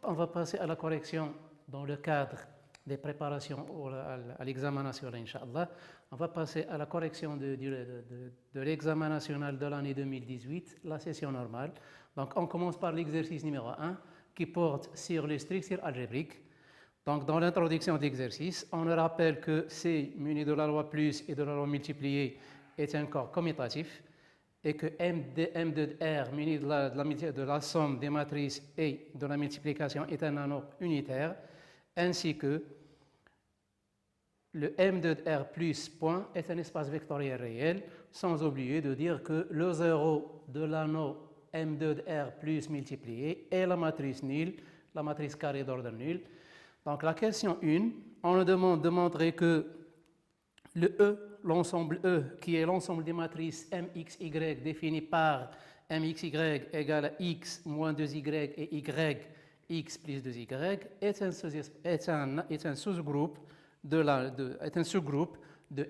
on va passer à la correction dans le cadre des préparations à l'examen national, Inch'Allah. On va passer à la correction de l'examen national de l'année 2018, la session normale. Donc, on commence par l'exercice numéro 1 qui porte sur les structures algébriques. Donc, dans l'introduction d'exercice, on rappelle que C muni de la loi plus et de la loi multipliée est un corps commutatif et que M de R muni de la somme des matrices et de la multiplication est un anneau unitaire, ainsi que le M de R plus point est un espace vectoriel réel, sans oublier de dire que le 0 de l'anneau M de R plus multiplié est la matrice nulle, la matrice carrée d'ordre nul. Donc la question 1, on nous demande de montrer que le E, l'ensemble E, qui est l'ensemble des matrices MXY définies par MXY égale à X moins 2Y et Y, X plus 2Y, est un sous-groupe de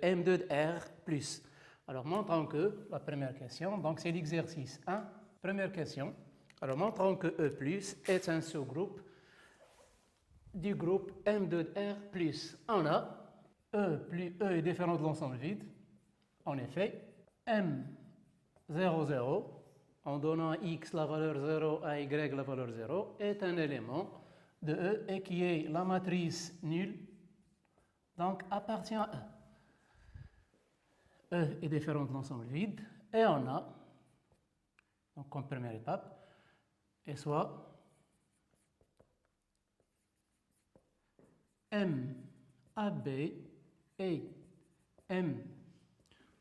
M de R plus. Alors montrons que, la première question, donc c'est l'exercice 1, première question. Alors montrons que E plus est un sous-groupe du groupe M de R plus. On a E plus E est différent de l'ensemble vide. En effet, M0, 0, en donnant à X la valeur 0, à Y la valeur 0, est un élément de E et qui est la matrice nulle, donc appartient à E. E est différent de l'ensemble vide et on a, donc comme première étape, et soit M, AB et M.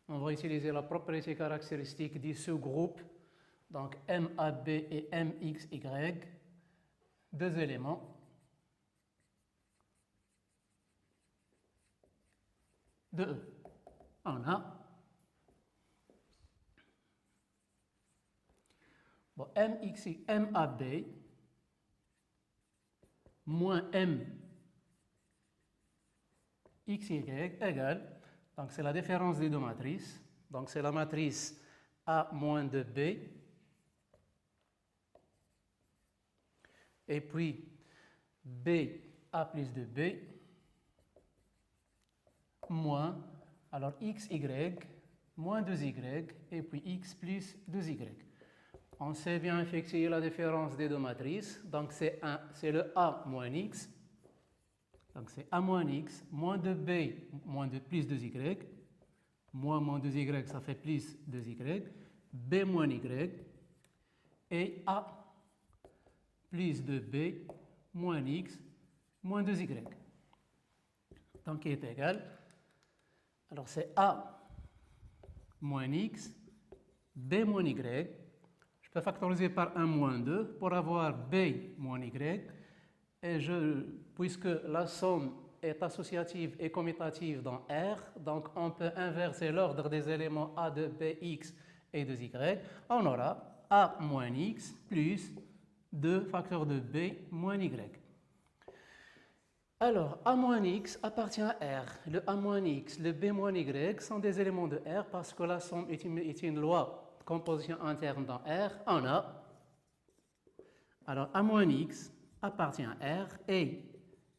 On va utiliser la propriété caractéristique du sous-groupe, donc MAB et MXY, deux éléments de E. On a MAB moins MXY égale, donc c'est la différence des deux matrices, donc c'est la matrice A moins de B, et puis B A plus de B, moins, alors XY, moins 2Y, et puis X plus 2Y. On sait bien effectuer la différence des deux matrices, donc c'est le A moins X, donc c'est A moins X, moins de B, moins de plus 2Y, moins 2Y, ça fait plus 2Y, B moins Y, et A plus de B, moins X, moins 2Y. Donc, qui est égal, alors c'est A moins X, B moins Y, je peux factoriser par 1 moins 2 pour avoir B moins Y, et puisque la somme est associative et commutative dans R, donc on peut inverser l'ordre des éléments A de B, X et de Y, on aura A moins X plus 2 facteurs de B moins Y. Alors, A moins X appartient à R. Le A moins X, le B moins Y sont des éléments de R parce que la somme est une loi de composition interne dans R. On a, alors A moins X appartient à R et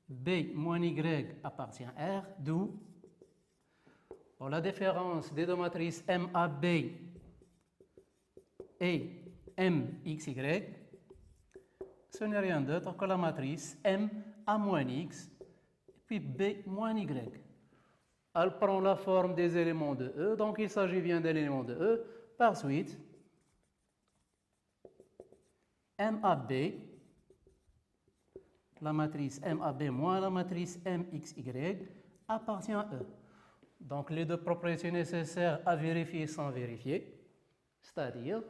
B moins Y appartient à R, d'où la différence des deux matrices MAB et MXY, ce n'est rien d'autre que la matrice M A moins X et puis B moins Y. Elle prend la forme des éléments de E, donc il s'agit bien d'éléments de E. Par suite, MAB, la matrice MAB moins la matrice MXY appartient à E. Donc les deux propriétés nécessaires à vérifier sont vérifiées, c'est-à-dire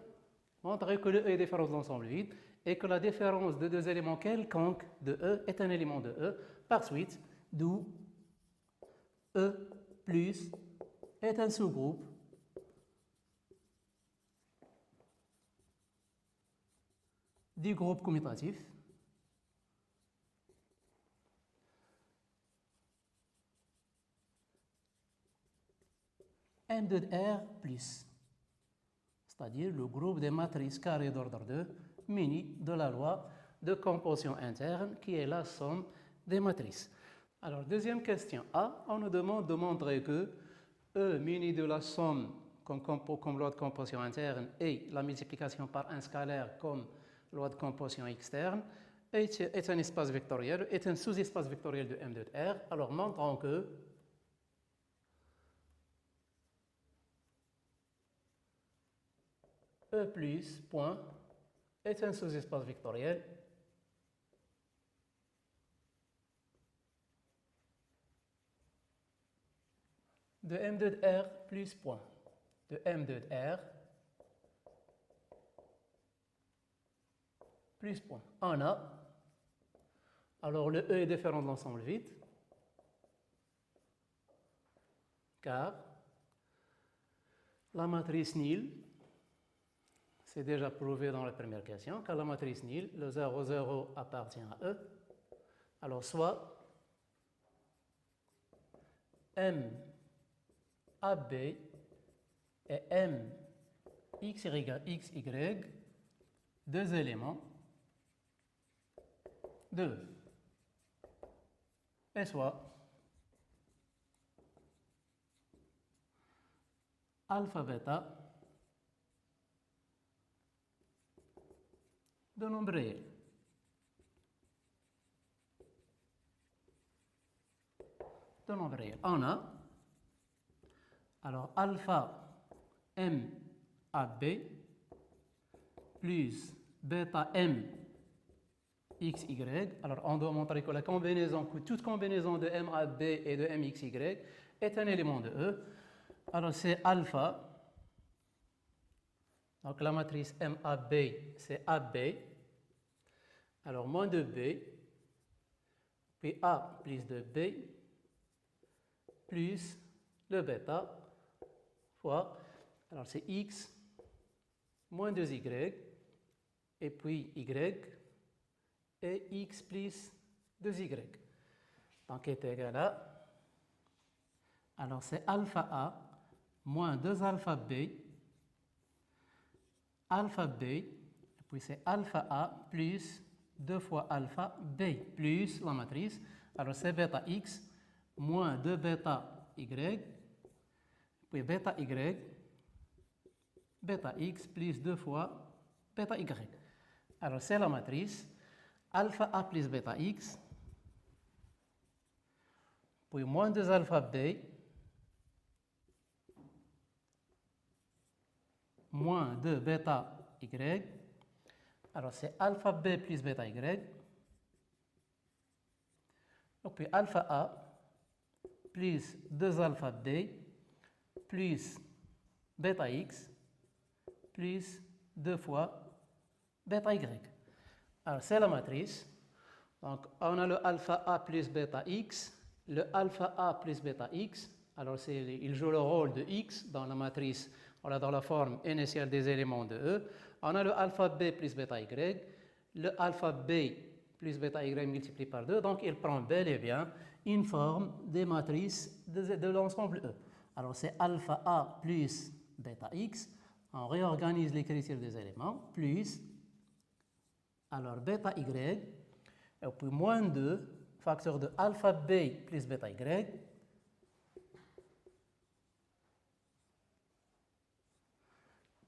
montrer que le E est différent de l'ensemble vide et que la différence de deux éléments quelconques de E est un élément de E. Par suite, d'où E plus est un sous-groupe du groupe commutatif M de R plus, c'est-à-dire le groupe des matrices carrées d'ordre 2 muni de la loi de composition interne qui est la somme des matrices. Alors, deuxième question A, on nous demande de montrer que E muni de la somme comme loi de composition interne et la multiplication par un scalaire comme loi de composition externe est un espace vectoriel, est un sous-espace vectoriel de M de R. Alors, montrons que E plus point est un sous-espace vectoriel de M de R plus point, de M de R plus point. En A, alors le E est différent de l'ensemble vide, car la matrice nulle, c'est déjà prouvé dans la première question, car la matrice nulle, le 0, 0 appartient à E, alors soit M AB et M x, x, y, deux éléments de et soit alpha bêta de nombre réel. De nombre réel. On a alors alpha M AB plus bêta M XY. Alors, on doit montrer que la combinaison, que toute combinaison de MAB et de MXY est un élément de E. Alors, c'est alpha. Donc, la matrice MAB, c'est AB. Alors, moins de B, puis A plus de B, plus le bêta, fois, alors c'est X, moins 2Y, et puis Y, et X plus 2Y. Donc, est égal à, alors c'est alpha A, moins 2 alpha B, puis c'est alpha A plus 2 fois alpha B, plus la matrice, alors c'est bêta X, moins 2 bêta Y, puis bêta Y, bêta X plus 2 fois bêta Y. Alors c'est la matrice, alpha A plus bêta X, puis moins 2 alpha B, moins 2 bêta Y, alors c'est alpha B plus bêta Y, et puis alpha A plus 2 alpha B plus bêta X plus 2 fois bêta Y. Alors c'est la matrice. Donc on a le alpha A plus bêta X, le alpha A plus bêta X. Alors il joue le rôle de X dans la matrice, voilà, dans la forme initiale des éléments de E. On a le alpha B plus bêta Y, le alpha B plus bêta Y multiplié par 2, donc il prend bel et bien une forme des matrices de l'ensemble E. Alors c'est alpha A plus bêta X, on réorganise l'écriture des éléments, plus, alors bêta Y, et puis moins 2, facteur de alpha B plus bêta Y,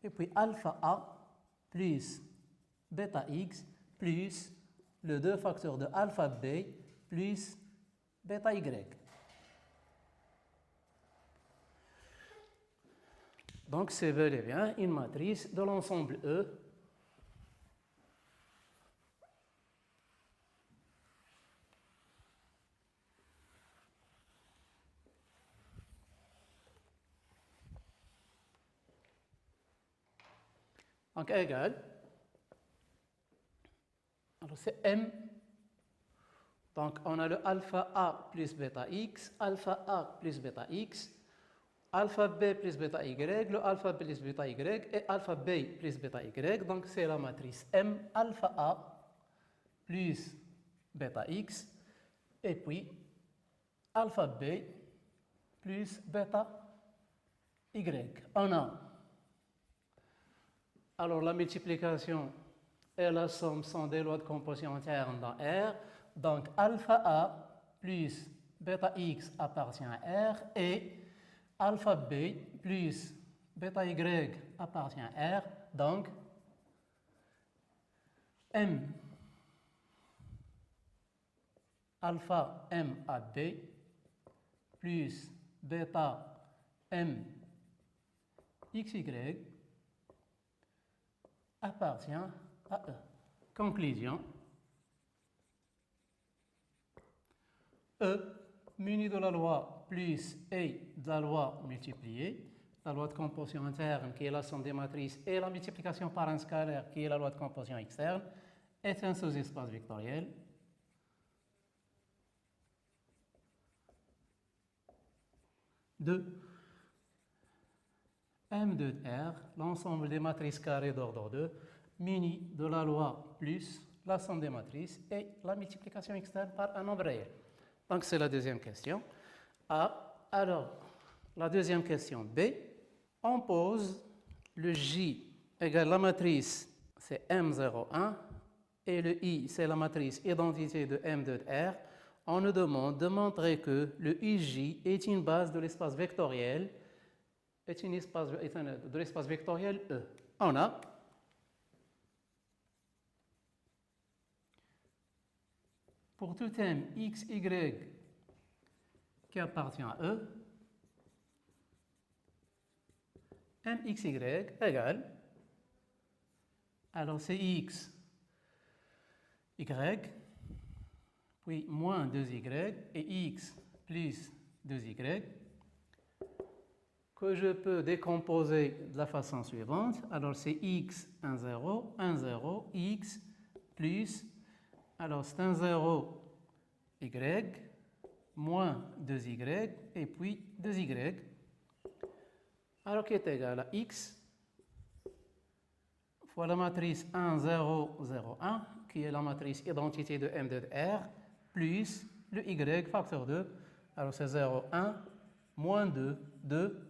et puis alpha A plus bêta X plus le 2 facteur de alpha B plus bêta Y. Donc c'est bel et bien une matrice de l'ensemble E. Donc égal, alors c'est M, donc on a le alpha A plus bêta X, alpha A plus bêta X, alpha B plus bêta Y, le alpha B plus bêta Y et alpha B plus bêta Y, donc c'est la matrice M, alpha A plus bêta X, et puis alpha B plus bêta Y. On a alors la multiplication et la somme sont des lois de composition interne dans R. Donc alpha A plus bêta X appartient à R et alpha B plus bêta Y appartient à R. Donc M alpha M à B plus bêta M XY appartient à E. Conclusion. E muni de la loi plus E de la loi multipliée, la loi de composition interne qui est la somme des matrices et la multiplication par un scalaire qui est la loi de composition externe est un sous-espace vectoriel. De M de R, l'ensemble des matrices carrées d'ordre 2, muni de la loi plus la somme des matrices et la multiplication externe par un nombre réel. Donc c'est la deuxième question. A. Alors, la deuxième question B. On pose le J égale la matrice, c'est M01, et le I, c'est la matrice identité de M de R. On nous demande de montrer que le IJ est une base de l'espace vectoriel, de l'espace vectoriel E. On a pour tout M X, Y qui appartient à E, MXY égale, alors c'est X, Y, puis moins 2Y et X plus 2Y, que je peux décomposer de la façon suivante. Alors c'est X, 1, 0, 1, 0, X plus, alors c'est 1, 0, Y, moins 2Y et puis 2Y, alors qui est égal à X fois la matrice 1, 0, 0, 1, qui est la matrice identité de M de R, plus le Y facteur 2, alors c'est 0, 1, moins 2, 2,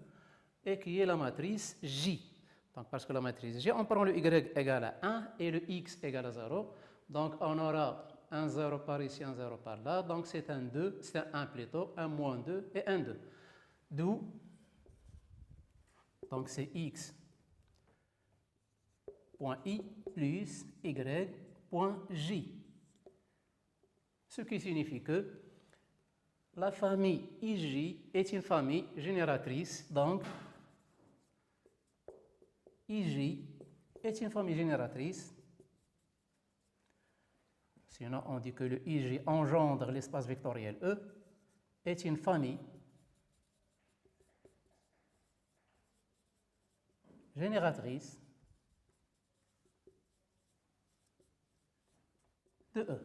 et qui est la matrice J. Donc parce que la matrice J, on prend le Y égal à 1 et le X égal à 0, donc on aura un 0 par ici, un 0 par là, donc c'est un 2, c'est un 1 plutôt, un moins 2 et un 2. D'où, donc c'est X point I plus Y point J. Ce qui signifie que la famille IJ est une famille génératrice, donc IJ est une famille génératrice. Sinon, on dit que le IJ engendre l'espace vectoriel E, est une famille génératrice de E.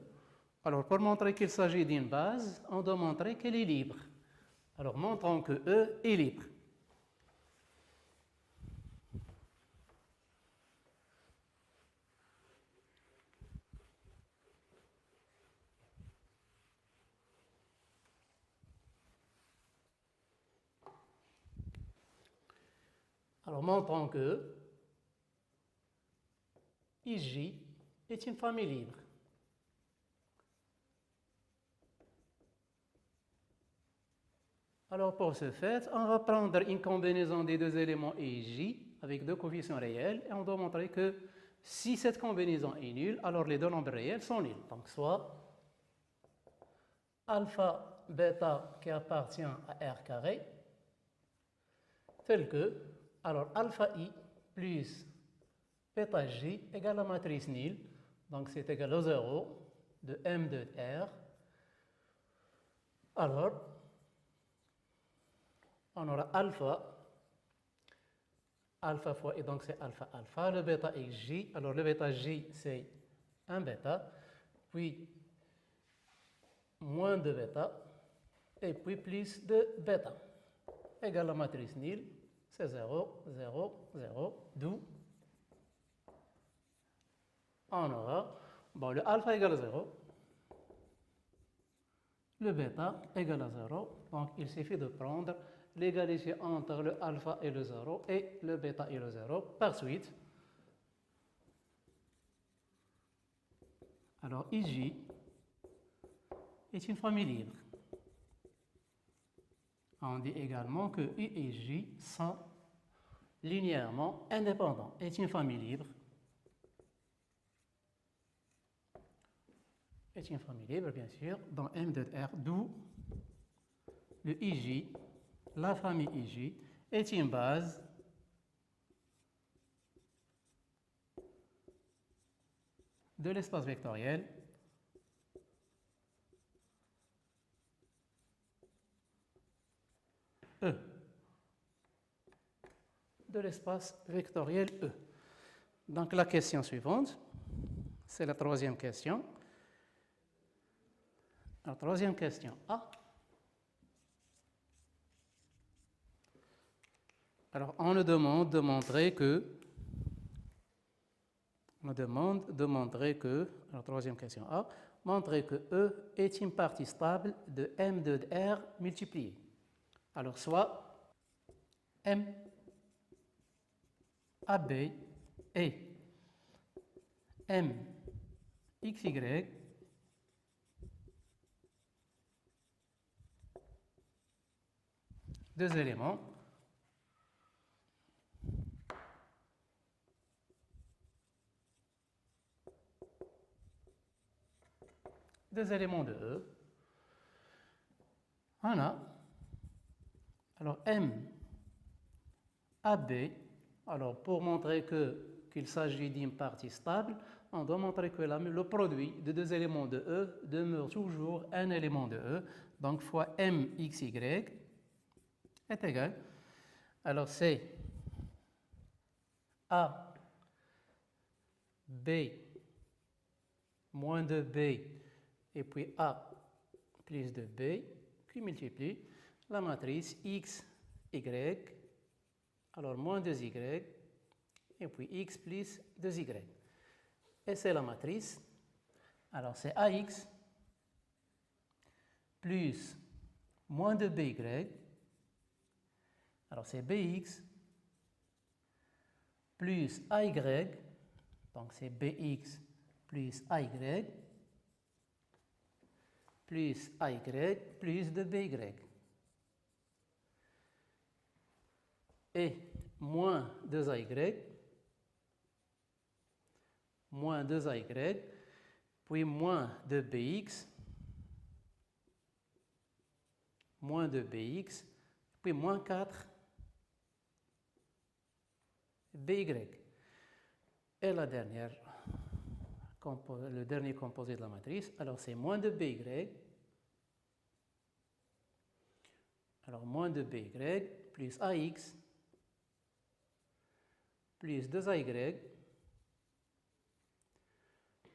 Alors, pour montrer qu'il s'agit d'une base, on doit montrer qu'elle est libre. Alors, montrons que E est libre. Alors, montrons que IJ est une famille libre. Alors, pour ce fait, on va prendre une combinaison des deux éléments IJ avec deux coefficients réels et on doit montrer que si cette combinaison est nulle, alors les deux nombres réels sont nuls. Donc, soit alpha bêta qui appartient à R carré, tel que, alors alpha I plus bêta J égale la matrice nulle, donc c'est égal au 0 de M de R. Alors, on aura alpha fois, et donc c'est alpha alpha, le bêta xj, alors le bêta j c'est 1 bêta, puis moins de bêta, et puis plus de bêta, égale la matrice nulle, c'est 0, 0, 0, d'où on aura, bon, le alpha égale à 0, le bêta égale à 0, donc il suffit de prendre l'égalité entre le alpha et le 0 et le bêta et le 0 par suite. Alors IJ est une famille libre. On dit également que U et J sont linéairement indépendants. Est une famille libre. Est une famille libre, bien sûr, dans M de R, d'où le IJ, la famille IJ, est une base de l'espace vectoriel E. De l'espace vectoriel E. Donc la question suivante, c'est la troisième question. La troisième question A. Alors on nous demande de montrer que, la troisième question A, montrer que E est une partie stable de M de R multiplié. Alors soit M AB et M XY deux éléments de E. On a alors M AB. Alors pour montrer qu'il s'agit d'une partie stable, on doit montrer que le produit de deux éléments de E demeure toujours un élément de E. Donc fois MXY est égal. Alors c'est A, B, moins de B, et puis A plus de B, qui multiplie la matrice X, Y, alors moins 2Y, et puis X plus 2Y. Et c'est la matrice, alors c'est AX plus moins de BY, alors c'est BX plus AY, donc c'est BX plus AY, plus AY plus de BY. Et moins 2AY, moins 2AY, puis moins de BX, moins de BX, puis moins 4 BY. Et le dernier composé de la matrice, alors c'est moins de BY, alors moins de BY plus AX plus 2AY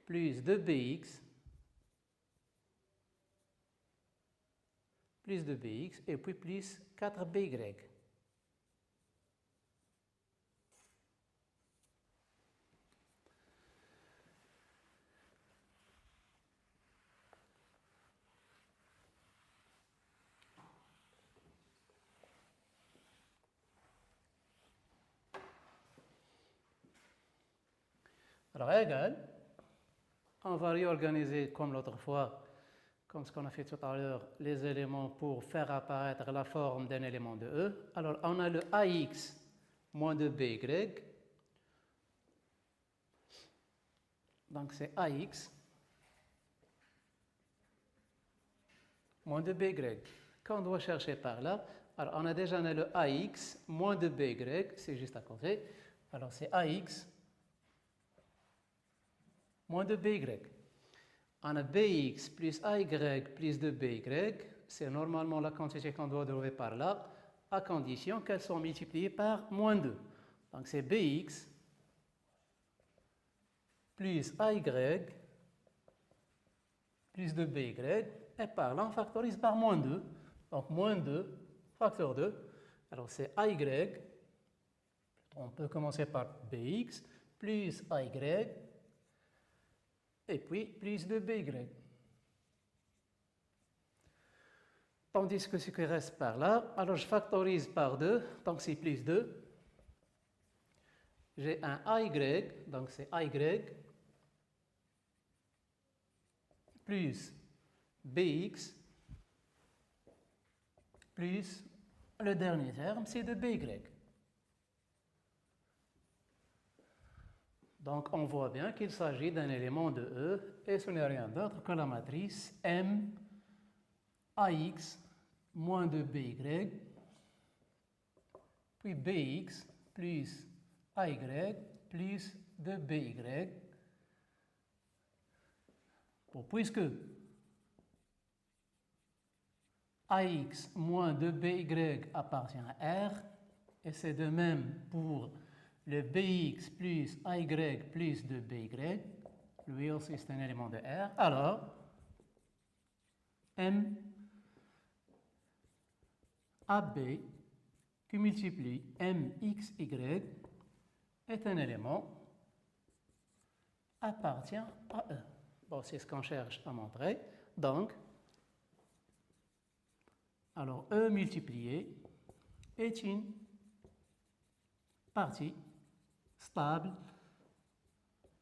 plus 2BX plus 2BX et puis plus 4BY. Alors égal, on va réorganiser comme l'autre fois, comme ce qu'on a fait tout à l'heure, les éléments pour faire apparaître la forme d'un élément de E. Alors on a le AX moins de BY, donc c'est AX moins de BY. Qu'on doit chercher par là, alors on a déjà le AX moins de BY, c'est juste à côté, alors c'est AX moins de BY. On a BX plus AY plus de BY, c'est normalement la quantité qu'on doit trouver par là, à condition qu'elles soient multipliées par moins 2. Donc c'est BX plus AY plus de BY, et par là on factorise par moins 2. Donc moins 2, facteur 2. Alors c'est AY, on peut commencer par BX plus AY, et puis plus de BY. Tandis que ce qui reste par là, alors je factorise par 2, donc c'est plus 2. J'ai un AY, donc c'est AY, plus bx plus le dernier terme, c'est de by. Donc, on voit bien qu'il s'agit d'un élément de E et ce n'est rien d'autre que la matrice M AX moins de BY puis BX plus AY plus de BY. Bon, puisque AX moins de BY appartient à R, et c'est de même pour le BX plus AY plus de BY, lui aussi c'est un élément de R, alors M AB qui multiplie MXY est un élément appartient à E. Bon, c'est ce qu'on cherche à montrer. Donc, alors E multiplié est une partie stable,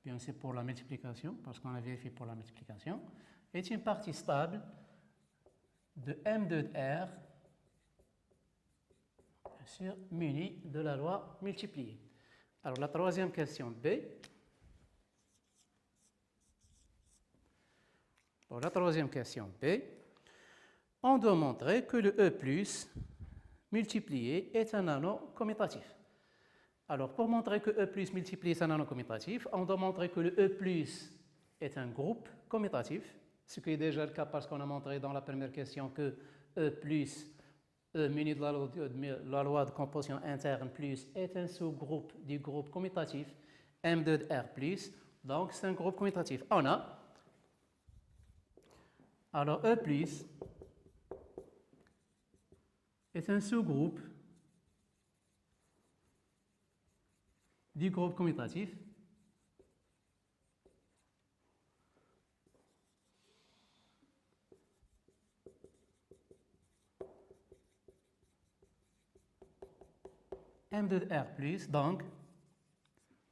bien c'est pour la multiplication, parce qu'on a vérifié pour la multiplication, est une partie stable de M de R, bien sûr, munie de la loi multipliée. Alors la troisième question B. Pour la troisième question B, on doit montrer que le E plus multiplié est un anneau commutatif. Alors, pour montrer que E plus multiplié est un anneau commutatif, on doit montrer que le E plus est un groupe commutatif, ce qui est déjà le cas parce qu'on a montré dans la première question que E plus, E muni de la loi de composition interne plus est un sous-groupe du groupe commutatif M2 de R plus, donc c'est un groupe commutatif. On a, alors E plus est un sous-groupe du groupe commutatif M de R+, donc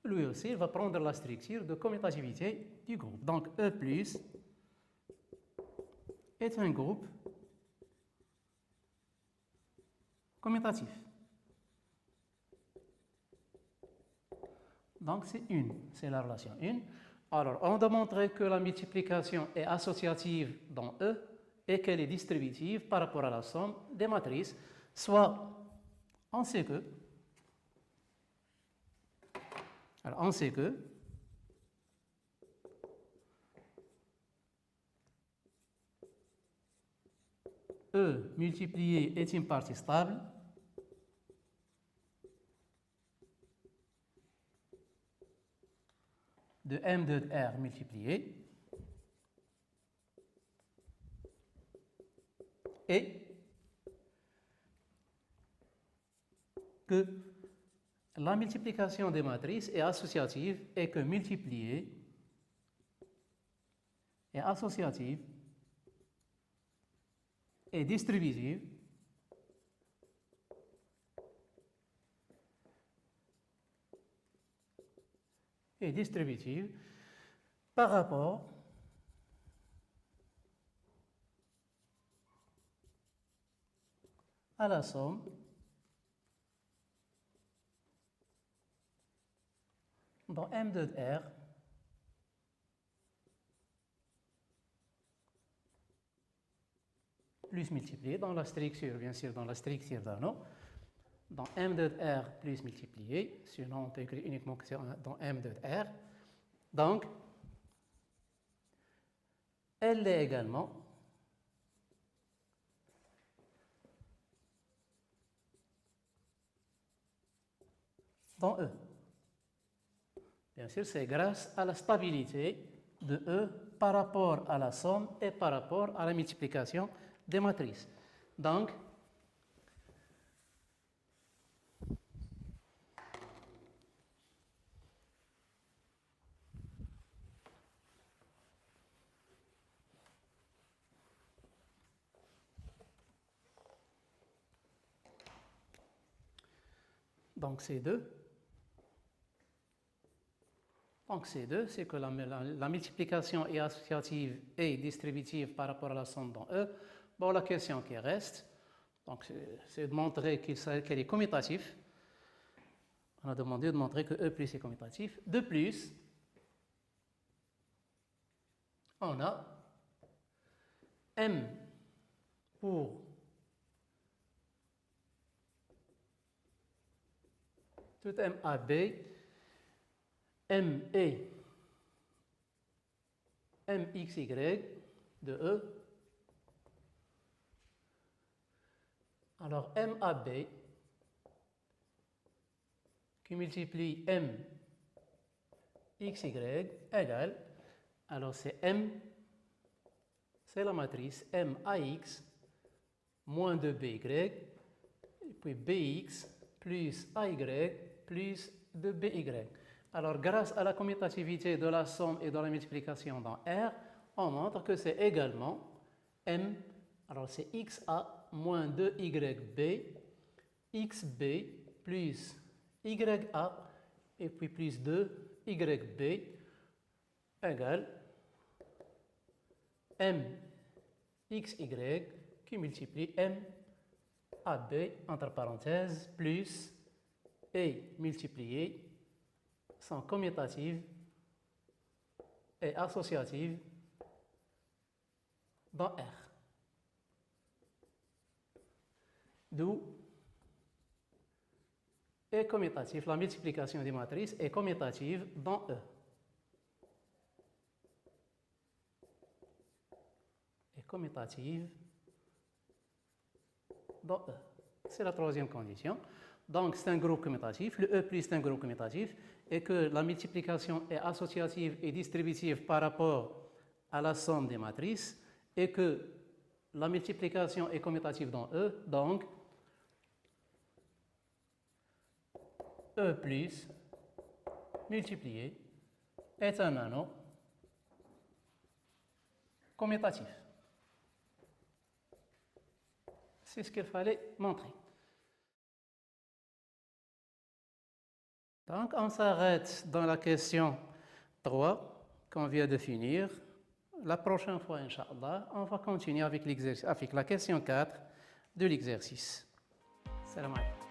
lui aussi il va prendre la structure de commutativité du groupe. Donc E plus est un groupe commutatif. Donc c'est la relation 1. Alors on doit montrer que la multiplication est associative dans E et qu'elle est distributive par rapport à la somme des matrices, soit on sait que, alors on sait que E multiplié est une partie stable de M de R multiplié et que la multiplication des matrices est associative et que multiplier est associative et distributive par rapport à la somme dans M de R plus multiplié dans la structure, bien sûr, dans la structure d'anneau, dans M de R plus multiplié, sinon on peut écrire uniquement que c'est dans M de R. Donc, elle est également dans E. Bien sûr, c'est grâce à la stabilité de E par rapport à la somme et par rapport à la multiplication des matrices. Donc, c'est 2. Donc C2, c'est que la multiplication est associative et distributive par rapport à la somme dans E. Bon, la question qui reste, donc c'est de montrer qu'elle est commutative. On a demandé de montrer que E plus est commutatif. De plus, on a M pour tout M A B, M et MXY de E. Alors MAB qui multiplie MXY égale, alors c'est M, c'est la matrice MAX moins 2BY, et puis BX plus AY plus 2BY. Alors grâce à la commutativité de la somme et de la multiplication dans R, on montre que c'est également M, alors c'est XA moins 2YB, XB plus YA et puis plus 2YB égale MXY qui multiplie MAB entre parenthèses plus et multiplié sont commutatives et associatives dans R. D'où est commutatif, la multiplication des matrices est commutative dans E. Est commutative dans E. C'est la troisième condition. Donc c'est un groupe commutatif, le E plus est un groupe commutatif, et que la multiplication est associative et distributive par rapport à la somme des matrices, et que la multiplication est commutative dans E, donc E plus multiplié est un anneau commutatif. C'est ce qu'il fallait montrer. Donc, on s'arrête dans la question 3 qu'on vient de finir. La prochaine fois, Inch'Allah, on va continuer avec la question 4 de l'exercice. Salam alaikum.